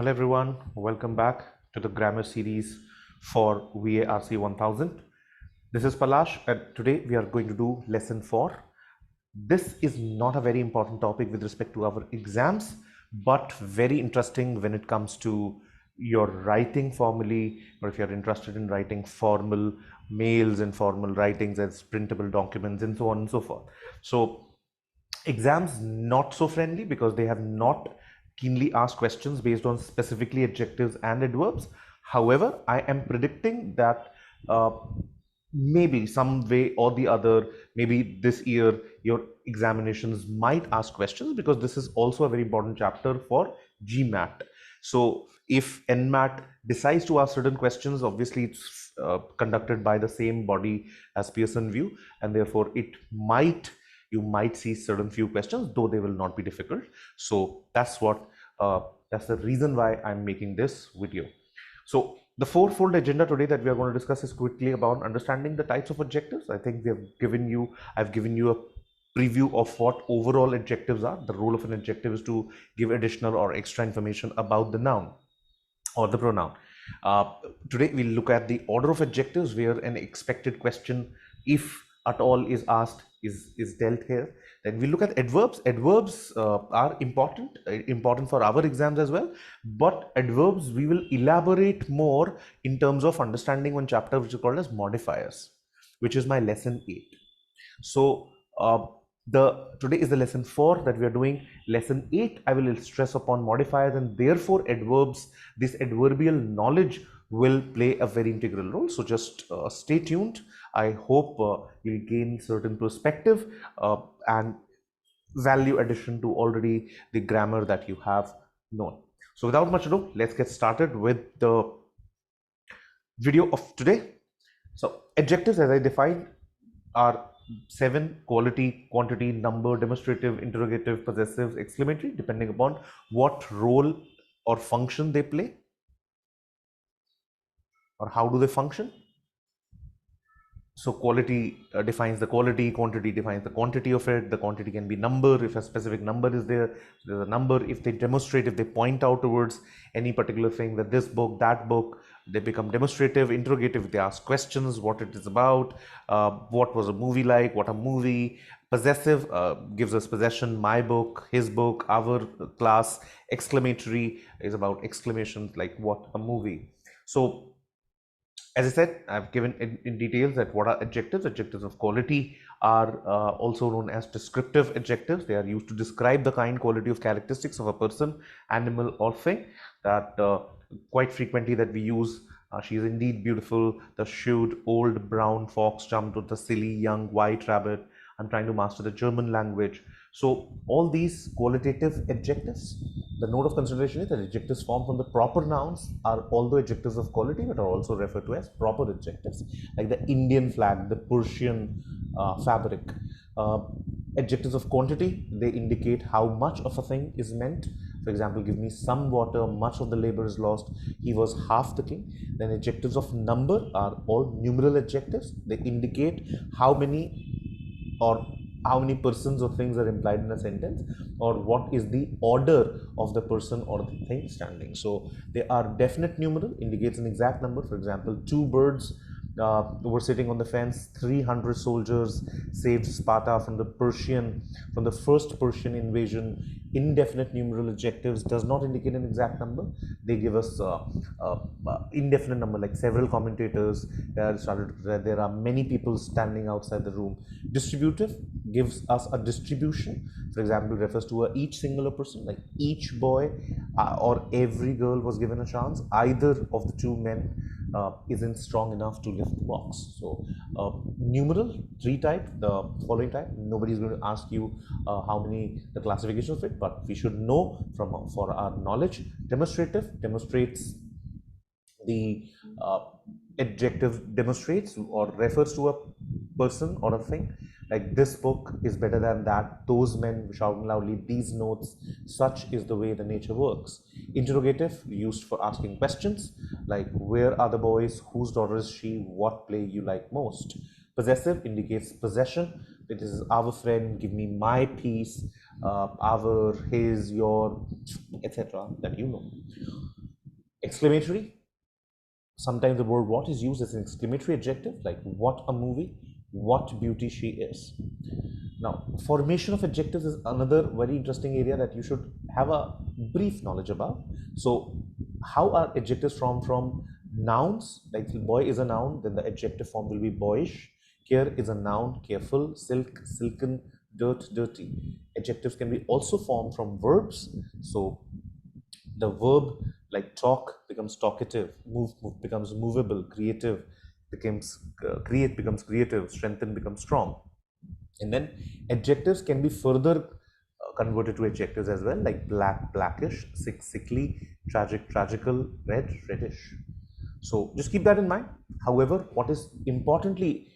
Hello everyone, welcome back to the grammar series for VARC 1000. This is Palash and today we are going to do lesson 4. This is not a very important topic with respect to our exams, but very interesting when it comes to your writing formally, or if you're interested in writing formal mails and formal writings as printable documents and so on and so forth. So exams not so friendly because they have not keenly asked questions based on specifically adjectives and adverbs. However, I am predicting that uh, maybe some way or the other, maybe this year your examinations might ask questions, because this is also a very important chapter for GMAT. So if NMAT decides to ask certain questions, obviously it's conducted by the same body as Pearson View, and therefore you might see certain few questions, though they will not be difficult. So that's the reason why I'm making this video. So the fourfold agenda today that we are going to discuss is quickly about understanding the types of adjectives. I think I've given you a preview of what overall adjectives are. The role of an adjective is to give additional or extra information about the noun or the pronoun. Uh, Today we'll look at the order of adjectives, where an expected question, if at all, is asked, is dealt here. Then we look at adverbs. Adverbs are important for our exams as well, but adverbs we will elaborate more in terms of understanding one chapter which is called as modifiers, which is my lesson 8. So the today is the lesson 4 that we are doing. Lesson 8, I will stress upon modifiers, and therefore adverbs, this adverbial knowledge will play a very integral role. So just stay tuned. I hope you'll gain certain perspective and value addition to already the grammar that you have known. So without much ado, let's get started with the video of today. So adjectives, as I defined, are 7: quality, quantity, number, demonstrative, interrogative, possessive, exclamatory, depending upon what role or function they play, or how do they function. So quality defines the quality, quantity defines the quantity of it. The quantity can be number if a specific number is there. There's a number. If they demonstrate, if they point out towards any particular thing, that this book, that book, they become demonstrative. Interrogative, they ask questions, what it is about, what was a movie like, what a movie. Possessive gives us possession, my book, his book, our class. Exclamatory is about exclamations, like what a movie. So as I said, I've given in details that what are adjectives. Adjectives of quality are also known as descriptive adjectives. They are used to describe the kind, quality of characteristics of a person, animal, or thing. That quite frequently that we use. She is indeed beautiful. The shrewd old brown fox jumped with the silly young white rabbit. I'm trying to master the German language. So all these qualitative adjectives, the note of consideration is that adjectives formed from the proper nouns are although adjectives of quality, but are also referred to as proper adjectives, like the Indian flag, the Persian fabric. Uh, Adjectives of quantity, they indicate how much of a thing is meant. For example, give me some water, much of the labor is lost, he was half the king. Then adjectives of number are all numeral adjectives. They indicate how many persons or things are implied in a sentence, or what is the order of the person or the thing standing. So they are definite numeral, indicates an exact number. For example, 2 birds were sitting on the fence. 300 soldiers saved Sparta from the first Persian invasion. Indefinite numeral adjectives does not indicate an exact number. They give us indefinite number, like several commentators started that there are many people standing outside the room. Distributive gives us a distribution. For example, refers to each singular person, like each boy or every girl was given a chance. Either of the two men isn't strong enough to lift the box. So numeral, 3 type, the following type. Nobody is going to ask you how many the classification of it, but we should know for our knowledge. Demonstrative demonstrates the adjective demonstrates or refers to a person or a thing, like this book is better than that, those men shouting loudly, these notes, such is the way the nature works. Interrogative, used for asking questions, like where are the boys, whose daughter is she, what play you like most. Possessive indicates possession. It is our friend, give me my piece, our, his, your, etc. that you know. Exclamatory. Sometimes the word what is used as an exclamatory adjective, like what a movie, what beauty she is. Now, formation of adjectives is another very interesting area that you should have a brief knowledge about. So, how are adjectives formed from nouns? Like boy is a noun, then the adjective form will be boyish. Care is a noun, careful, silk, silken, dirt, dirty. Adjectives can be also formed from verbs. So, the verb like talk becomes talkative, move becomes movable, creative becomes create becomes creative, strengthen becomes strong. And then adjectives can be further converted to adjectives as well, like black, blackish, sick, sickly, tragic, tragical, red, reddish. So just keep that in mind. However, what is importantly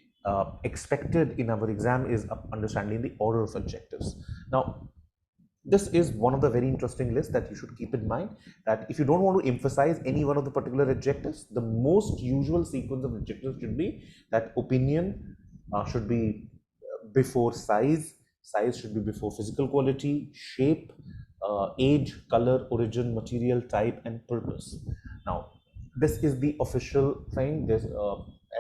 expected in our exam is understanding the order of adjectives. Now, this is one of the very interesting lists that you should keep in mind, that if you don't want to emphasize any one of the particular adjectives, the most usual sequence of adjectives should be that opinion should be before size, size should be before physical quality, shape, age, color, origin, material, type, and purpose. Now, this is the official thing. This,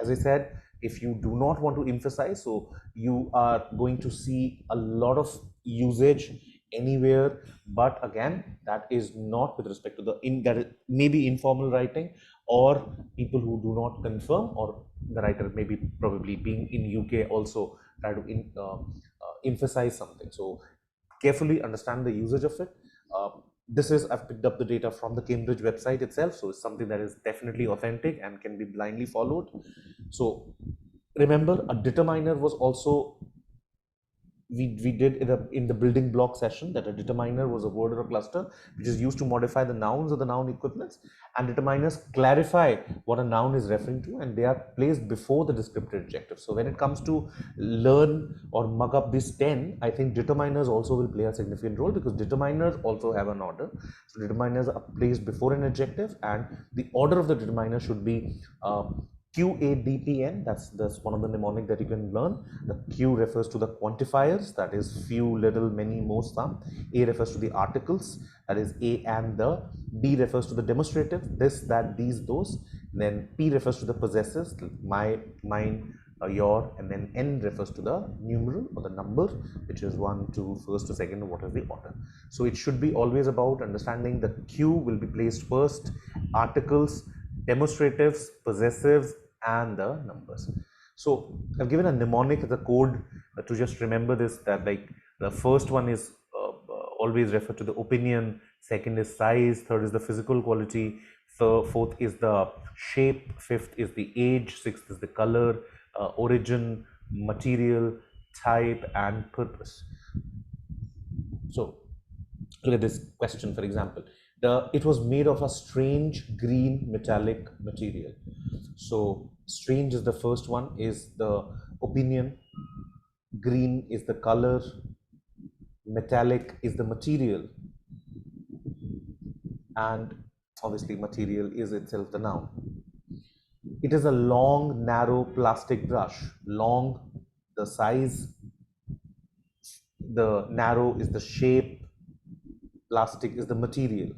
as I said, if you do not want to emphasize, so you are going to see a lot of usage anywhere, but again, that is not with respect to the that maybe informal writing, or people who do not confirm, or the writer maybe probably being in UK also try to emphasize something. So carefully understand the usage of it. This is, I've picked up the data from the Cambridge website itself, so it's something that is definitely authentic and can be blindly followed. So remember, a determiner was also, we did in the building block session, that a determiner was a word or a cluster which is used to modify the nouns or the noun equivalents, and determiners clarify what a noun is referring to, and they are placed before the descriptive adjective. So when it comes to learn or mug up this 10, I think determiners also will play a significant role, because determiners also have an order. So determiners are placed before an adjective, and the order of the determiner should be QADPN, that's one of the mnemonic that you can learn. The Q refers to the quantifiers, that is few, little, many, most, some. A refers to the articles, that is a and the. D refers to the demonstrative, this, that, these, those. Then P refers to the possessors, my, mine, your, and then N refers to the numeral or the number, which is 1, 2, first to second, what is the order. So it should be always about understanding the Q will be placed first, articles, demonstratives, possessives, and the numbers. So I've given a mnemonic as a code to just remember this, that like the first one is always refer to the opinion, second is size, third is the physical quality, fourth is the shape, fifth is the age, sixth is the color, origin, material, type, and purpose. So look at this question, for example. It was made of a strange green metallic material. So strange is the first one, is the opinion, green is the color, metallic is the material, and obviously material is itself the noun. It is a long, narrow plastic brush. Long, the size, the narrow is the shape, plastic is the material.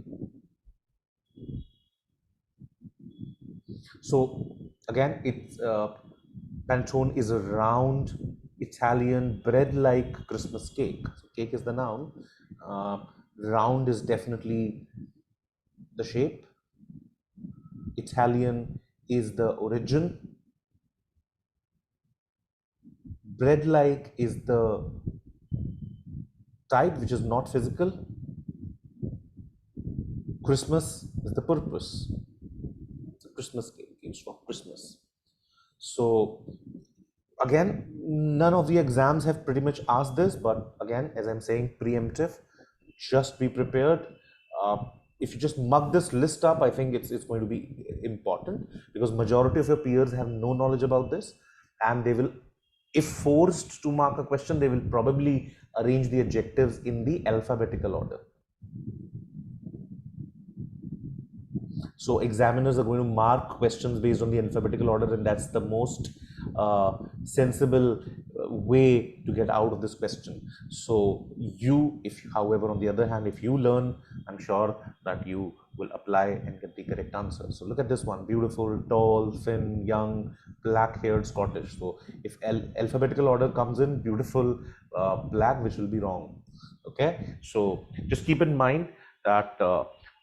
So again, it's Pantone is a round Italian bread-like Christmas cake. So cake is the noun. Round is definitely the shape. Italian is the origin. Bread-like is the type, which is not physical. Christmas is the purpose. It's a Christmas cake, it's for Christmas. So again, none of the exams have pretty much asked this, but again, as I'm saying, preemptive, just be prepared. If you just mug this list up, I think it's going to be important, because majority of your peers have no knowledge about this, and they will, if forced to mark a question, they will probably arrange the adjectives in the alphabetical order. So examiners are going to mark questions based on the alphabetical order, and that's the most sensible way to get out of this question. So however, on the other hand, if you learn, I'm sure that you will apply and get the correct answer. So look at this one: beautiful, tall, thin, young, black-haired, Scottish. So if alphabetical order comes in, beautiful, black, which will be wrong. Okay, so just keep in mind that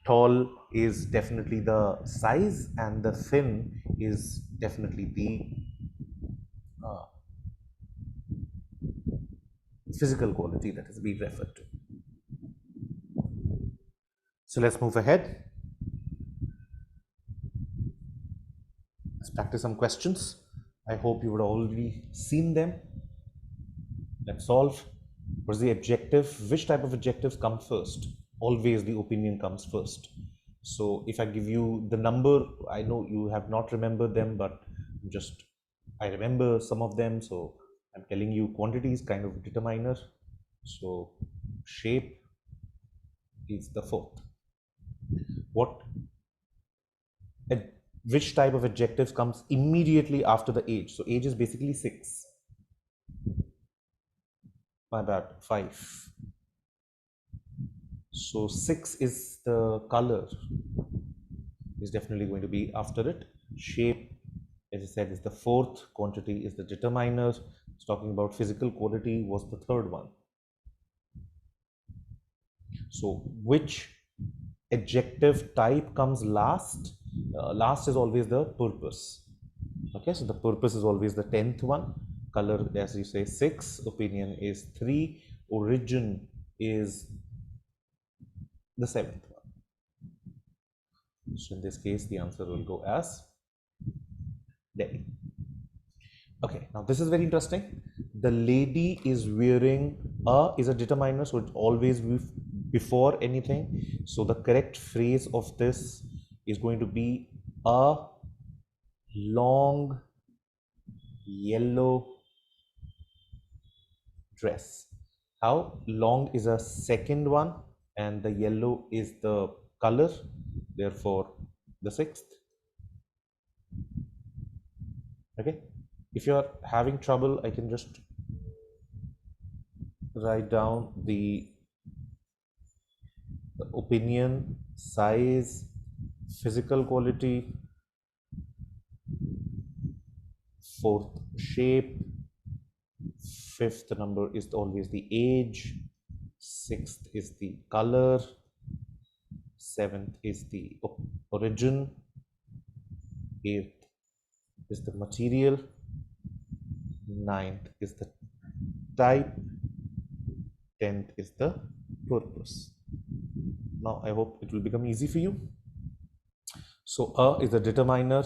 tall is definitely the size and the thin is definitely the uh, physical quality that is being referred to. So let's move ahead. Let's practice some questions. I hope you would already seen them. Let's solve. What's the adjective? Which type of adjectives come first? Always the opinion comes first. So if I give you the number, I know you have not remembered them, but just I remember some of them. So I'm telling you quantity is kind of determiner. So shape is the fourth. What which type of adjective comes immediately after the age? So age is basically 6. My bad, 5. So 6 is the color, is definitely going to be after it. Shape, as I said, is the fourth. Quantity is the determiner. It's talking about physical quality was the third one. So which adjective type comes last? Last is always the purpose. Okay, so the purpose is always the 10th one. Color, as you say, 6. Opinion is 3. Origin is the 7th one. So in this case, the answer will go as Delhi. Okay, now this is very interesting. The lady is wearing is a determiner, so it's always before anything. So the correct phrase of this is going to be a long yellow dress. How? Long is a second one and the yellow is the color, therefore the sixth. Okay, if you are having trouble, I can just write down the opinion, size, physical quality, fourth shape, fifth number is always the age, sixth is the color, seventh is the origin, eighth is the material, ninth is the type, 10th is the purpose. Now I hope it will become easy for you. So is the determiner,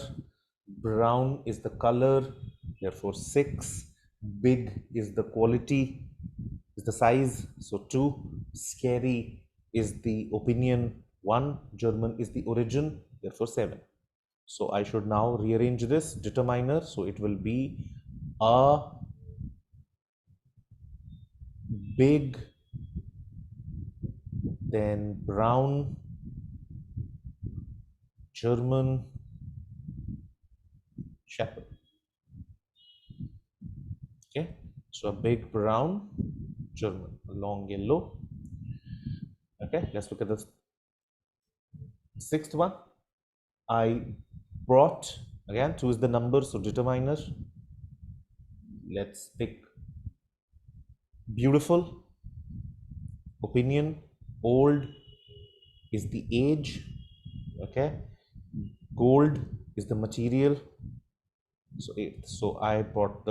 brown is the color, therefore 6, big is the quality, is the size, so 2, scary is the opinion, 1, German is the origin, therefore 7. So I should now rearrange this determiner, so it will be a big, then brown, German shepherd. Okay, so a big brown German, a long yellow. Okay, let's look at the sixth one. I brought, again 2 is the number, so determiner. Let's pick beautiful, opinion, old is the age. Okay, gold is the material, so 8th. So I bought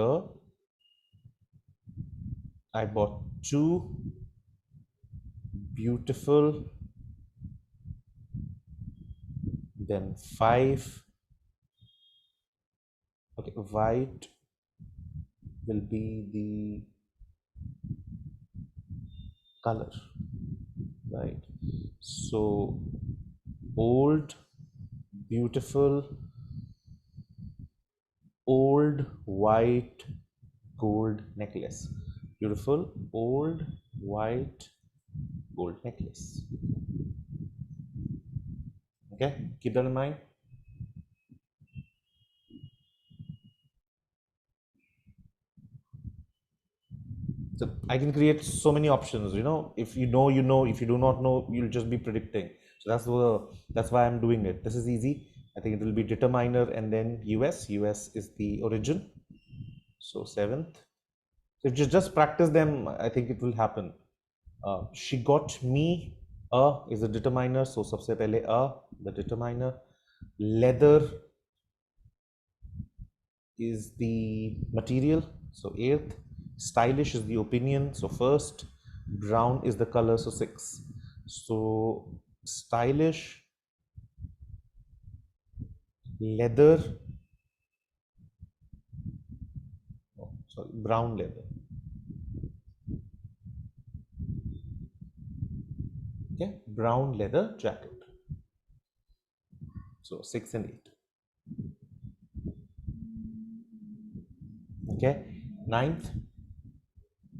2 beautiful, then 5. Okay, white will be the color, right? So old, beautiful, old white gold necklace. Beautiful old white gold necklace. Okay, keep that in mind. So I can create so many options. You know, if you know, you know. If you do not know, you'll just be predicting. So that's why I'm doing it. This is easy. I think it will be determiner and then US. US is the origin. So seventh. So if you just practice them, I think it will happen. She got me. Is a determiner. So सबसे पहले the determiner. Leather is the material. So eighth. Stylish is the opinion. So first. Brown is the color. So six. So stylish, leather. Oh, sorry, brown leather. Okay, brown leather jacket. So 6 and 8. Okay, ninth,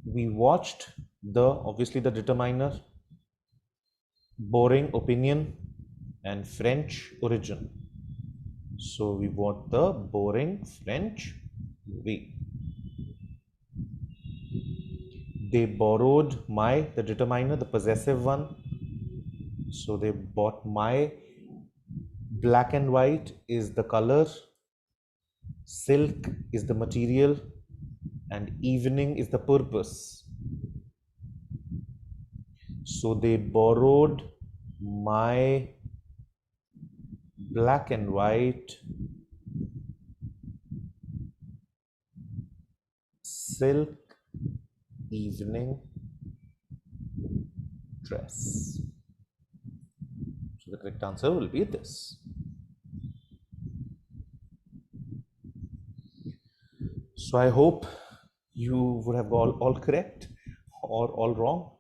we watched the obviously the determiner, boring opinion, and French origin. So we want the boring French movie. They borrowed my, the determiner, the possessive one. So they bought my. Black and white is the color, silk is the material, and evening is the purpose. So they borrowed my black and white silk evening dress. So the correct answer will be this. So I hope you would have got all correct or all wrong.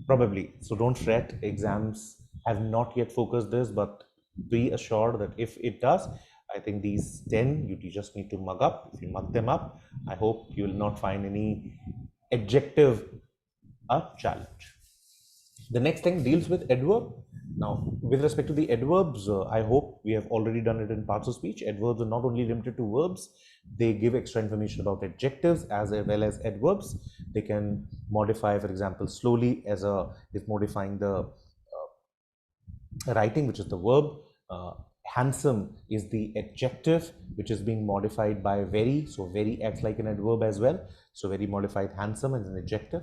Probably. So don't fret. Exams have not yet focused this, but be assured that if it does, I think these 10 you just need to mug up. If you mug them up, I hope you will not find any adjective a challenge. The next thing deals with adverb. Now, with respect to the adverbs, I hope we have already done it in parts of speech. Adverbs are not only limited to verbs, they give extra information about adjectives as well as adverbs. They can modify, for example, slowly as a is modifying the writing, which is the verb. Handsome is the adjective, which is being modified by very. So very acts like an adverb as well. So very modified handsome is an adjective.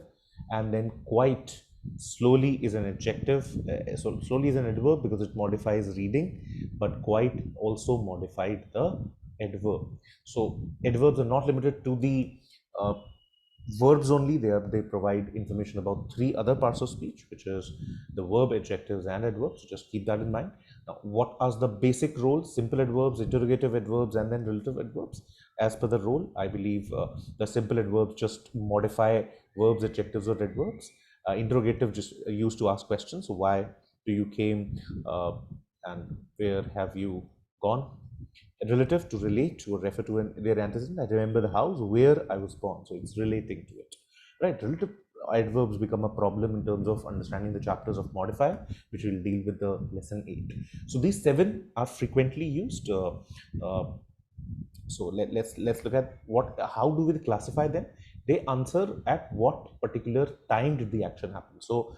And then quite, slowly is an adjective. So slowly is an adverb because it modifies reading, but quite also modified the adverb. So adverbs are not limited to the verbs only. They provide information about three other parts of speech, which is the verb, adjectives, and adverbs. So just keep that in mind. Now, what are the basic roles? Simple adverbs, interrogative adverbs, and then relative adverbs. As per the role, I believe the simple adverbs just modify verbs, adjectives, or adverbs. Interrogative just used to ask questions. So why do you came, and where have you gone? Relative, to relate, to refer to their antecedent. I remember the house where I was born, so it's relating to it, right? Relative adverbs become a problem in terms of understanding the chapters of modifier, which we'll deal with the lesson 8. So these 7 are frequently used. So let's look at how do we classify them. They answer at what particular time did the action happen. So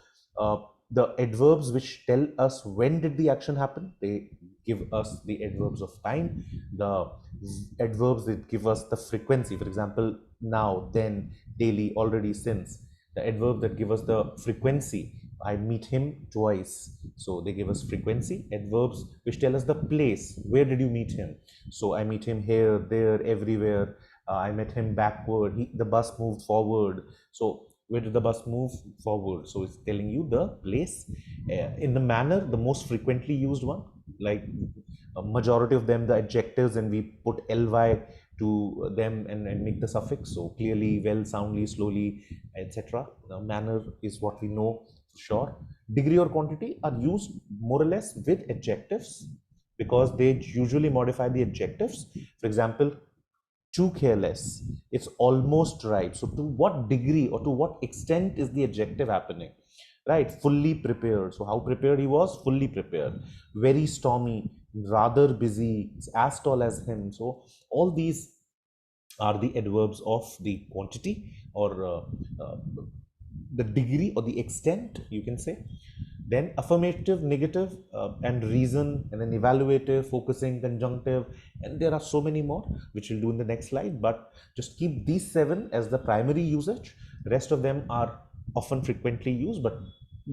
the adverbs which tell us when did the action happen, they give us the adverbs of time. The adverbs that give us the frequency, for example, now, then, daily, already, since. The adverb that give us the frequency, I meet him twice, so they give us frequency. Adverbs which tell us the place, where did you meet him? So I meet him here, there, everywhere. I met him backward, the bus moved forward. So where did the bus move forward? So it's telling you the place. In the manner, the most frequently used one, like a majority of them, the adjectives, and we put ly to them and make the suffix. So clearly, well, soundly, slowly, etc. Manner is what we know for sure. Degree or quantity are used more or less with adjectives because they usually modify the adjectives. For example, too careless, it's almost right. So to what degree or to what extent is the adjective happening, right? Fully prepared, so how prepared he was, fully prepared. Very stormy, rather busy, it's as tall as him. So all these are the adverbs of the quantity or the degree or the extent, you can say. Then affirmative, negative, and reason, and then evaluative, focusing, conjunctive, and there are so many more which we'll do in the next slide. But just keep these 7 as the primary usage. The rest of them are often frequently used, but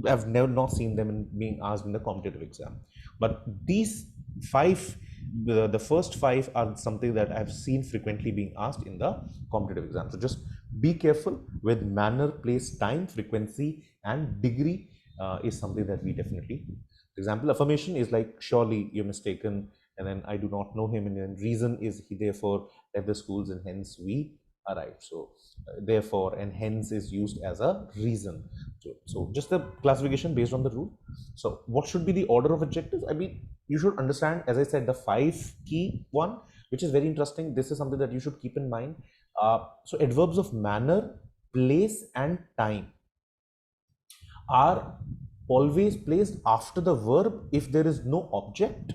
I've never not seen them in being asked in the competitive exam. But these 5, the first 5 are something that I've seen frequently being asked in the competitive exam. So just be careful with manner, place, time, frequency, and degree is something that we definitely. For example, affirmation is like, surely you're mistaken, and then I do not know him, and then reason is he therefore left the schools, and hence we arrived. So therefore and hence is used as a reason. So just the classification based on the rule. So what should be the order of adjectives? I mean, you should understand, as I said, the 5 key one, which is very interesting. This is something that you should keep in mind. So adverbs of manner, place, and time are always placed after the verb if there is no object.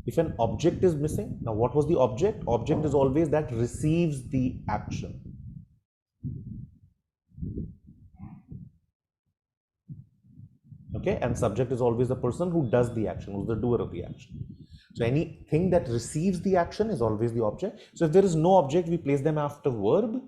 If an object is missing, now what was the object? Object is always that receives the action. Okay, and subject is always the person who does the action, who's the doer of the action. So anything that receives the action is always the object. So if there is no object, we place them after verb,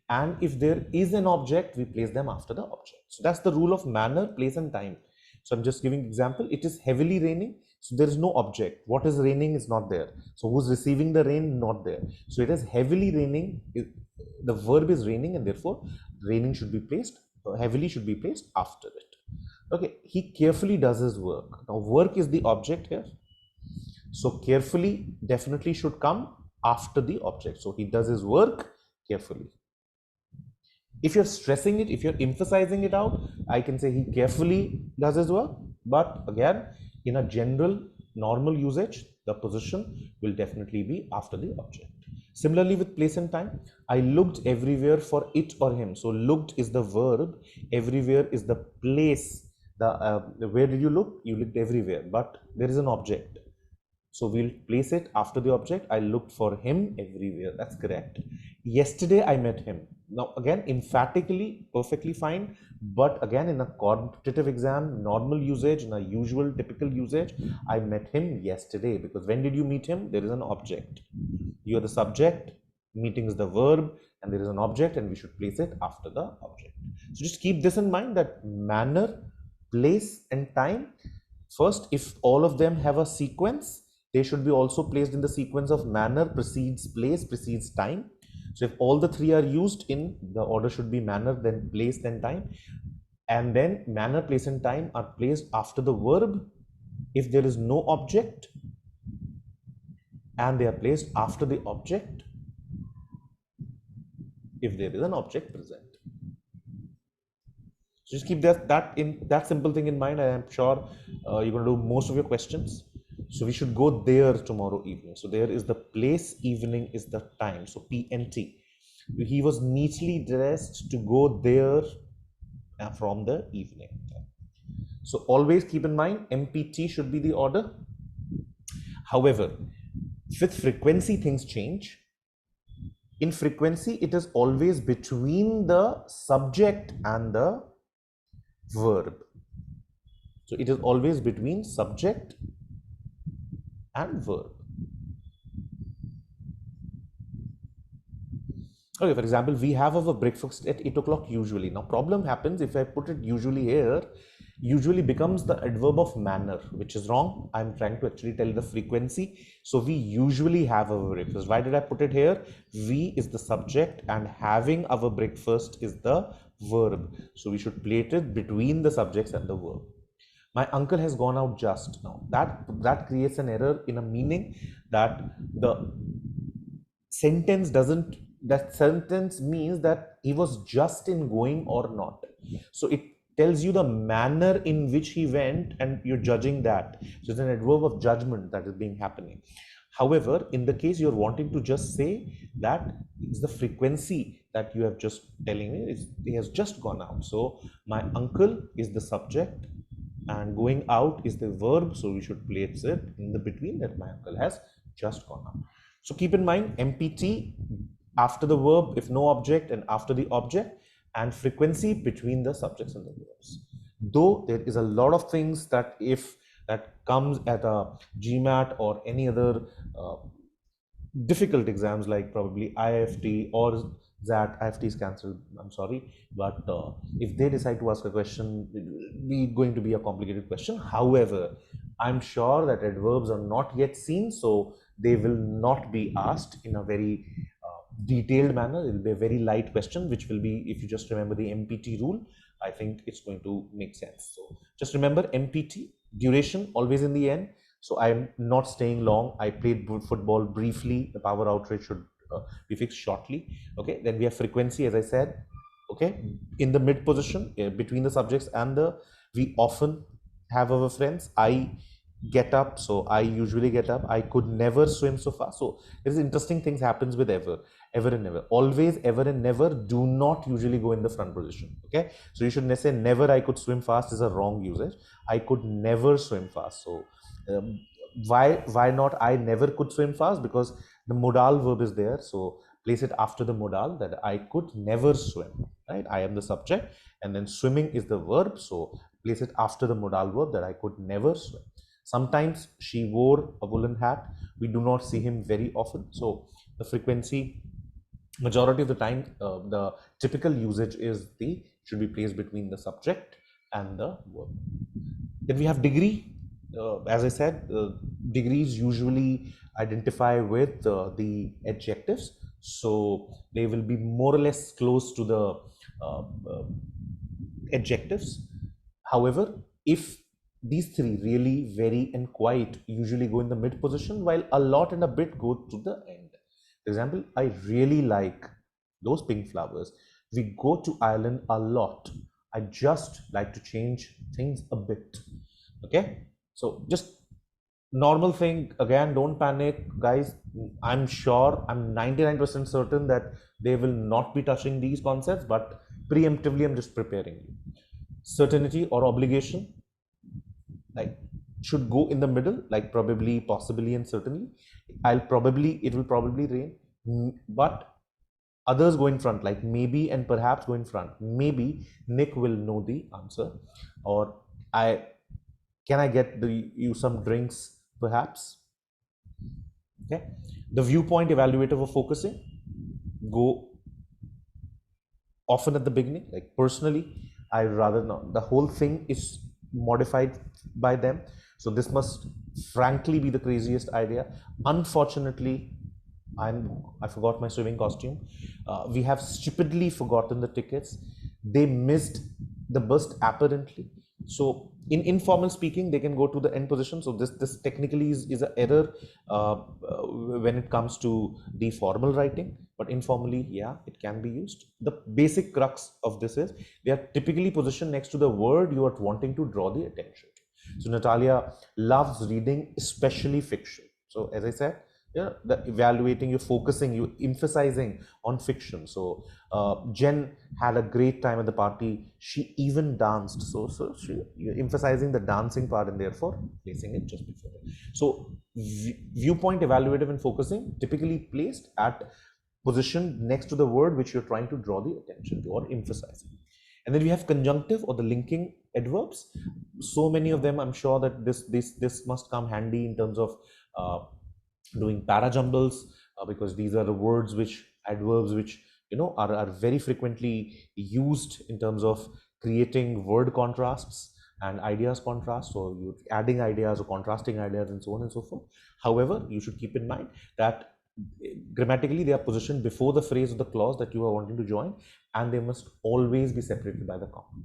and if there is an object, we place them after the object. So that's the rule of manner, place, and time. So I'm just giving example. It is heavily raining, so there is no object. What is raining is not there. So who's receiving the rain? Not there. So it is heavily raining. The verb is raining, and therefore raining should be placed, heavily should be placed after it. Okay, he carefully does his work. Now work is the object here. So carefully definitely should come after the object. So he does his work carefully. If you're stressing it, if you're emphasizing it out, I can say he carefully does his work. But again, in a general normal usage, the position will definitely be after the object. Similarly with place and time, I looked everywhere for it or him. So looked is the verb, everywhere is the place. Where did you look? You looked everywhere, but there is an object. So we'll place it after the object. I looked for him everywhere. That's correct. Yesterday I met him. Now again, emphatically, perfectly fine. But again, in a competitive exam, normal usage, in a usual typical usage, I met him yesterday, because when did you meet him? There is an object. You are the subject, meeting is the verb, and there is an object, and we should place it after the object. So just keep this in mind, that manner, place, and time. First, if all of them have a sequence, they should be also placed in the sequence of manner precedes place precedes time. So if all the 3 are used in, the order should be manner, then place, then time. And then manner, place, and time are placed after the verb if there is no object, and they are placed after the object if there is an object present. So just keep that simple thing in mind. I am sure you're going to do most of your questions. So we should go there tomorrow evening. So there is the place, evening is the time. So PNT. He was neatly dressed to go there from the evening. So always keep in mind, MPT should be the order. However, with frequency things change. In frequency, it is always between the subject and the verb. So it is always between subject and verb. Okay, for example, we have our breakfast at 8 o'clock usually. Now problem happens if I put it usually here, usually becomes the adverb of manner, which is wrong. I'm trying to actually tell the frequency. So we usually have our breakfast. Why did I put it here? We is the subject and having our breakfast is the verb. So we should place it between the subjects and the verb. My uncle has gone out just now. That creates an error in a meaning, that the sentence doesn't, that sentence means that he was just in going or not. So it tells you the manner in which he went, and you're judging that. So it's an adverb of judgment that is being happening. However, in the case you're wanting to just say that it's the frequency that you have just telling me, he has just gone out. So my uncle is the subject and going out is the verb. So we should place it in the between, that my uncle has just gone out. So keep in mind, MPT after the verb if no object, and after the object, and frequency between the subjects and the verbs. Though there is a lot of things that if that comes at a GMAT or any other uh, difficult exams like probably IFT or that IFT is cancelled, I'm sorry, but if they decide to ask a question, it will be going to be a complicated question. However, I'm sure that adverbs are not yet seen, so they will not be asked in a very detailed manner. It will be a very light question, which will be, if you just remember the MPT rule, I think it's going to make sense. So just remember MPT, duration always in the end. So I'm not staying long. I played football briefly. The power outrage should be fixed shortly. Okay, then we have frequency, as I said. Okay, in the mid position between the subjects and the, we often have our friends. I get up, so I usually get up. I could never swim so fast. So there's interesting things happens with ever and never. Always, ever and never do not usually go in the front position. Okay, so you should say never I could swim fast is a wrong usage. I could never swim fast. So um, why not I never could swim fast? Because the modal verb is there, so place it after the modal, that I could never swim, right? I am the subject and then swimming is the verb, so place it after the modal verb, that I could never swim. Sometimes she wore a woolen hat. We do not see him very often, so the frequency, majority of the time, the typical usage is the should be placed between the subject and the verb. Then we have degree. As I said, degrees usually identify with the adjectives, so they will be more or less close to the uh, uh, adjectives. However, if these three, really, very, and quite, usually go in the mid position, while a lot and a bit go to the end. For example, I really like those pink flowers. We go to Ireland a lot. I just like to change things a bit. Okay, so just normal thing. Again, don't panic, guys. I'm sure, I'm 99% certain that they will not be touching these concepts, but preemptively, I'm just preparing you. Certainty or obligation, like, should go in the middle, like probably, possibly, and certainly. It will probably rain, but others go in front, like maybe and perhaps go in front. Maybe Nick will know the answer, or I can I get you some drinks, perhaps. Okay, the viewpoint, evaluative, or focusing go often at the beginning. Like personally, I rather not. The whole thing is modified by them. So this must frankly be the craziest idea. Unfortunately, I forgot my swimming costume. We have stupidly forgotten the tickets. They missed the bus apparently. So in informal speaking, they can go to the end position. So this technically is an error when it comes to the formal writing, but informally, yeah, it can be used. The basic crux of this is they are typically positioned next to the word you are wanting to draw the attention to. So Natalia loves reading, especially fiction. So as I said, yeah, the evaluating, you're focusing, you emphasizing on fiction. So Jen had a great time at the party. She even danced. So you're emphasizing the dancing part and therefore placing it just before it. So viewpoint, evaluative, and focusing typically placed at position next to the word which you're trying to draw the attention to or emphasizing. And then we have conjunctive or the linking adverbs. So many of them, I'm sure that this must come handy in terms of doing parajumbles, because these are the words which adverbs which are very frequently used in terms of creating word contrasts and ideas contrast. So you're adding ideas or contrasting ideas and so on and so forth. However, you should keep in mind that grammatically they are positioned before the phrase or the clause that you are wanting to join, and they must always be separated by the comma.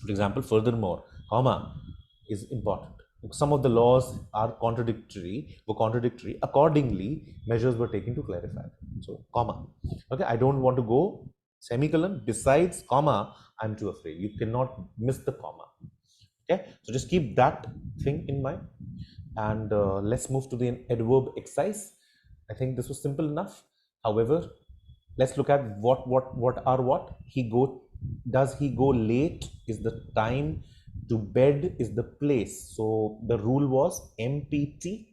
For example, furthermore, comma is important. Some of the laws are contradictory, were contradictory. Accordingly, measures were taken to clarify. So, comma. Okay, I don't want to go semicolon. Besides comma, I'm too afraid. You cannot miss the comma. Okay, so just keep that thing in mind. And let's move to the adverb exercise. I think this was simple enough. However, let's look at what he go. Does he go late? Is the time. To bed is the place. So the rule was MPT.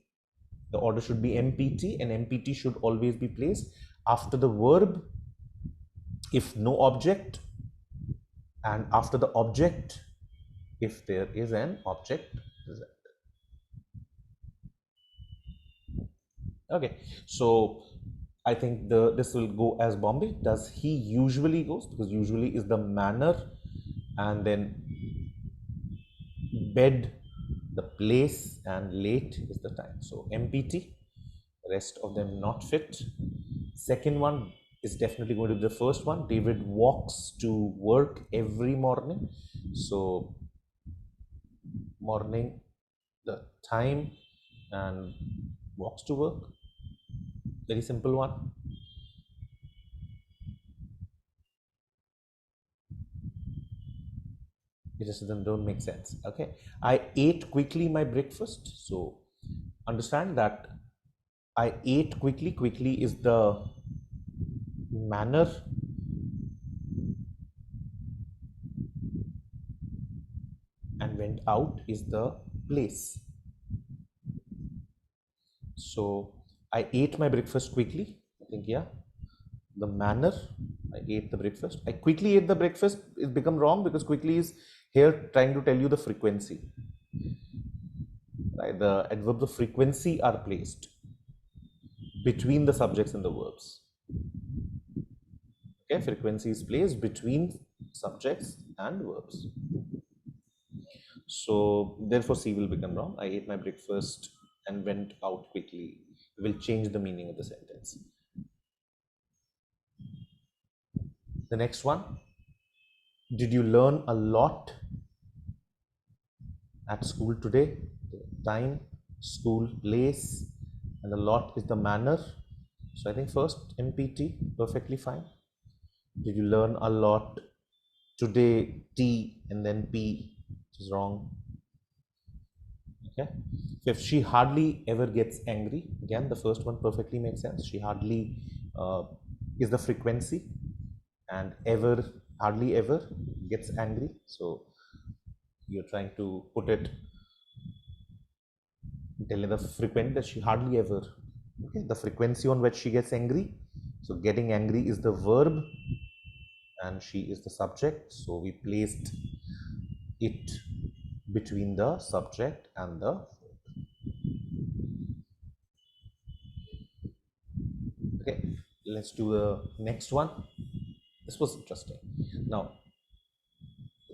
The order should be MPT, and MPT should always be placed after the verb if no object, and after the object if there is an object present. Okay, so I think this will go as Bombay. Does he usually goes? Because usually is the manner, and then bed, the place, and late is the time. So MPT, rest of them not fit. Second one is definitely going to be the first one. David walks to work every morning. So morning, the time, and walks to work. Very simple one. It just don't make sense. Okay, I ate quickly my breakfast. So understand that I ate quickly. Quickly is the manner, and went out is the place. So I ate my breakfast quickly. I think, yeah, the manner, I ate the breakfast. I quickly ate the breakfast is become wrong because quickly is here trying to tell you the frequency. Right? The adverbs of frequency are placed between the subjects and the verbs. Okay, frequency is placed between subjects and verbs. So therefore C will become wrong. I ate my breakfast and went out quickly. It will change the meaning of the sentence. The next one, did you learn a lot at school today? Time, school, place, and a lot is the manner. So I think first MPT, perfectly fine. Did you learn a lot today? T and then P, which is wrong. Okay. Fifth, she hardly ever gets angry. Again, the first one perfectly makes sense. She hardly is the frequency, and ever, hardly ever gets angry. So you're trying to put it, telling the frequent that she hardly ever. Okay, the frequency on which she gets angry. So getting angry is the verb, and she is the subject. So we placed it between the subject and the verb. Okay, let's do the next one. This was interesting. Now,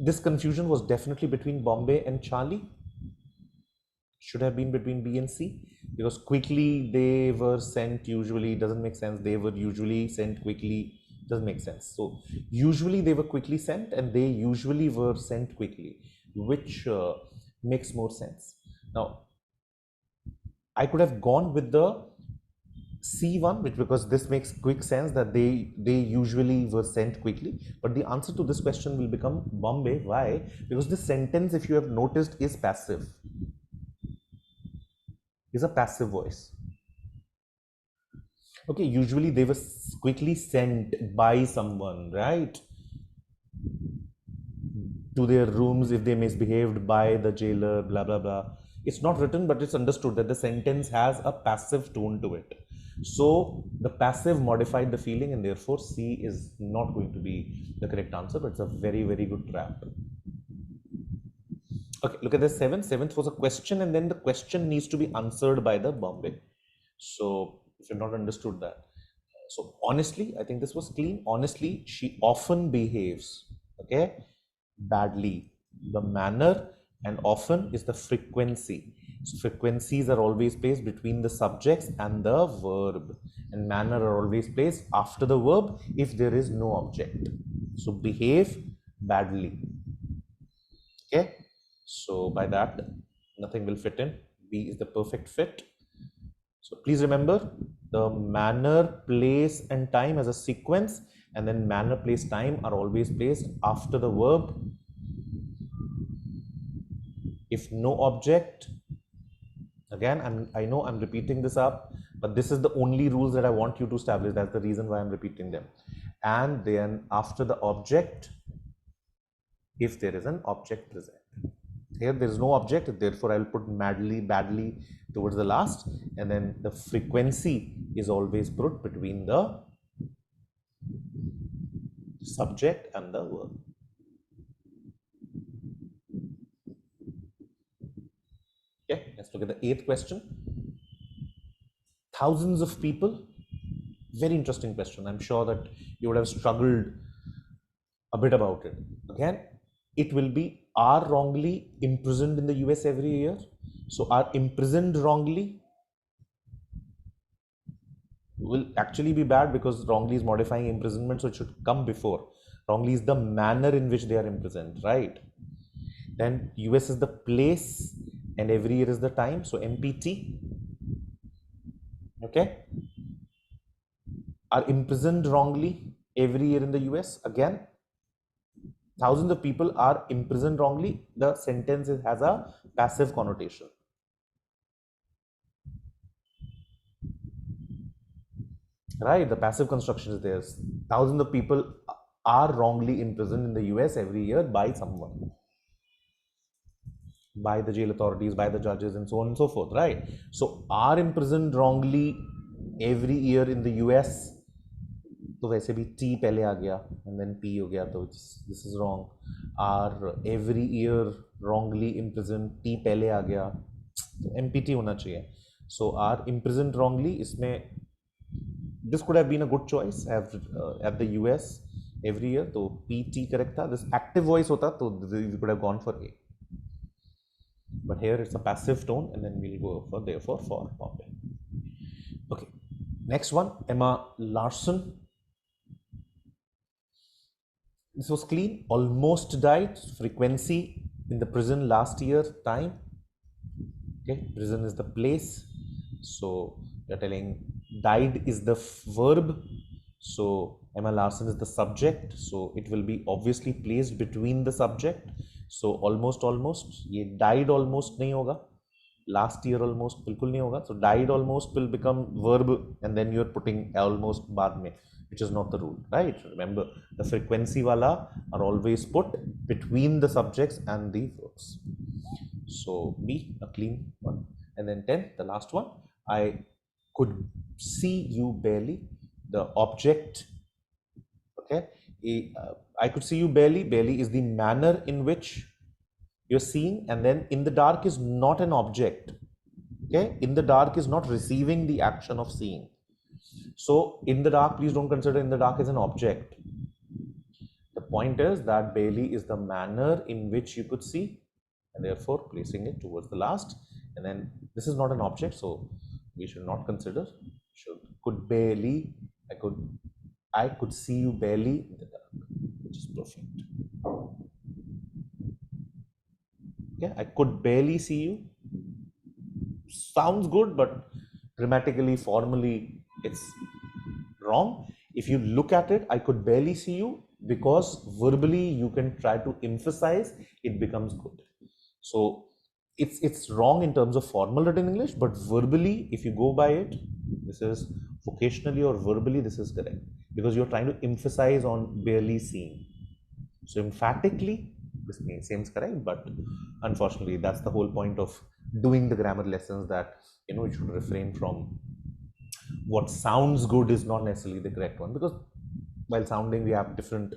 this confusion was definitely between Bombay and Charlie. Should have been between B and C, because quickly they were sent usually doesn't make sense. They were usually sent quickly doesn't make sense. So usually they were quickly sent, and they usually were sent quickly, which makes more sense. Now, I could have gone with the C1, which because this makes quick sense that they usually were sent quickly. But the answer to this question will become Bombay. Why? Because this sentence, if you have noticed, is passive. Is a passive voice. Okay, usually they were quickly sent by someone, right, to their rooms if they misbehaved, by the jailer, blah blah blah. It's not written, but it's understood that the sentence has a passive tone to it. So the passive modified the feeling, and therefore C is not going to be the correct answer, but it's a very, very good trap. Okay, look at the seventh. Seventh was a question, and then the question needs to be answered by the Bombay. So if you've not understood that, so honestly, I think this was clean. Honestly, she often behaves, okay, badly. The manner and often is the frequency. So frequencies are always placed between the subjects and the verb, and manner are always placed after the verb if there is no object. So behave badly. Okay, so by that, nothing will fit in. B is the perfect fit. So please remember the manner, place, and time as a sequence, and then manner, place, time are always placed after the verb if no object. Again, I know I'm repeating this up, but this is the only rules that I want you to establish. That's the reason why I'm repeating them. And then after the object, if there is an object present. Here there is no object, therefore I will put madly, badly towards the last, and then the frequency is always put between the subject and the verb. Okay, let's look at the eighth question. Thousands of people. Very interesting question. I'm sure that you would have struggled a bit about it. Again, it will be are wrongly imprisoned in the US every year. So are imprisoned wrongly will actually be bad because wrongly is modifying imprisonment, so it should come before. Wrongly is the manner in which they are imprisoned, right? Then US is the place and every year is the time, so MPT. Okay, are imprisoned wrongly every year in the US. Again, thousands of people are imprisoned wrongly. The sentence has a passive connotation. Right, the passive construction is there. Thousands of people are wrongly imprisoned in the US every year by someone, by the jail authorities, by the judges, and so on and so forth. Right. So, are imprisoned wrongly every year in the US. तो वैसे भी T पहले आ गया and then P हो गया, तो this is wrong. Are every year wrongly imprisoned, T पहले आ गया, तो MPT होना चाहिए. So are imprisoned wrongly, इसमें this could have been a good choice at the US every year, तो PT correct था. This active voice होता तो we could have gone for A, but here it's a passive tone and then we'll go for therefore for Bombay. Okay, next one, Emma Larson. This was clean. Almost died. Frequency in the prison last year. Time. Okay, prison is the place. So you're telling died is the verb. So Emma Larson is the subject. So it will be obviously placed between the subject. So almost. ये died almost नहीं होगा. Last year almost बिल्कुल नहीं होगा. So died almost will become verb and then you're putting almost बाद में, which is not the rule, right? Remember, the frequency wala are always put between the subjects and the verbs. So B, a clean one. And then 10, the last one, I could see you barely. The object, okay, I could see you barely. Barely is the manner in which you're seeing, and then in the dark is not an object. Okay, in the dark is not receiving the action of seeing. So in the dark, please don't consider in the dark as an object. The point is that barely is the manner in which you could see, and therefore placing it towards the last. And then this is not an object, so we should not consider. Could barely, I could see you barely in the dark, which is perfect. Okay, I could barely see you. Sounds good, but grammatically, formally, it's wrong. If you look at it, I could barely see you, because verbally you can try to emphasize, it becomes good. So it's wrong in terms of formal written English, but verbally, if you go by it, this is vocationally or verbally, this is correct, because you're trying to emphasize on barely seeing. So emphatically, this seems correct, but unfortunately, that's the whole point of doing the grammar lessons, that you should refrain from what sounds good is not necessarily the correct one, because while sounding we have different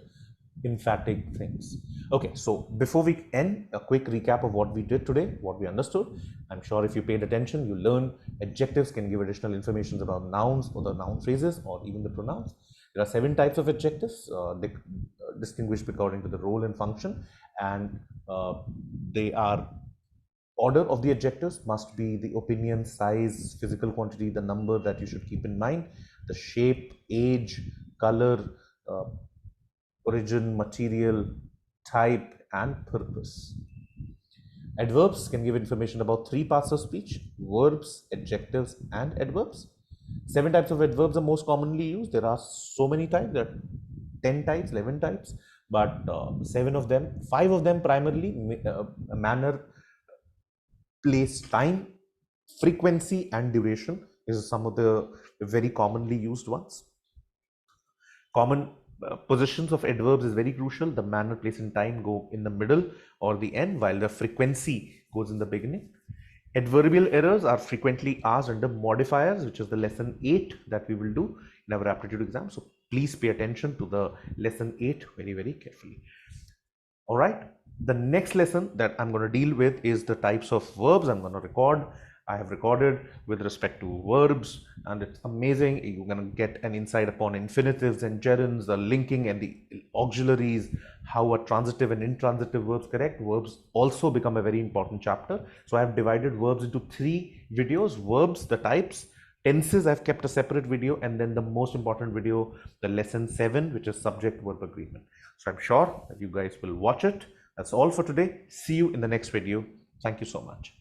emphatic things. Okay, so before we end, a quick recap of what we did today, what we understood. I'm sure if you paid attention, you learned adjectives can give additional information about nouns or the noun phrases or even the pronouns. There are 7 types of adjectives, distinguished according to the role and function, and they are order of the adjectives must be the opinion, size, physical quantity, the number that you should keep in mind, the shape, age, color, origin, material, type, and purpose. Adverbs can give information about 3 parts of speech: verbs, adjectives, and adverbs. 7 types of adverbs are most commonly used. There are so many types, there are 10 types, 11 types, but 7 of them, 5 of them primarily, manner, place, time, frequency, and duration is some of the very commonly used ones. Common positions of adverbs is very crucial. The manner, place, and time go in the middle or the end, while the frequency goes in the beginning. Adverbial errors are frequently asked under modifiers, which is the lesson 8 that we will do in our aptitude exam. So Please pay attention to the lesson 8 very, very carefully. All right. The next lesson that I'm going to deal with is the types of verbs I'm going to record. I have recorded with respect to verbs, and it's amazing. You're going to get an insight upon infinitives and gerunds, the linking and the auxiliaries, how a transitive and intransitive verbs correct. Verbs also become a very important chapter. So I have divided verbs into 3 videos: verbs, the types, tenses. I've kept a separate video, and then the most important video, the lesson 7, which is subject verb agreement. So I'm sure that you guys will watch it. That's all for today. See you in the next video. Thank you so much.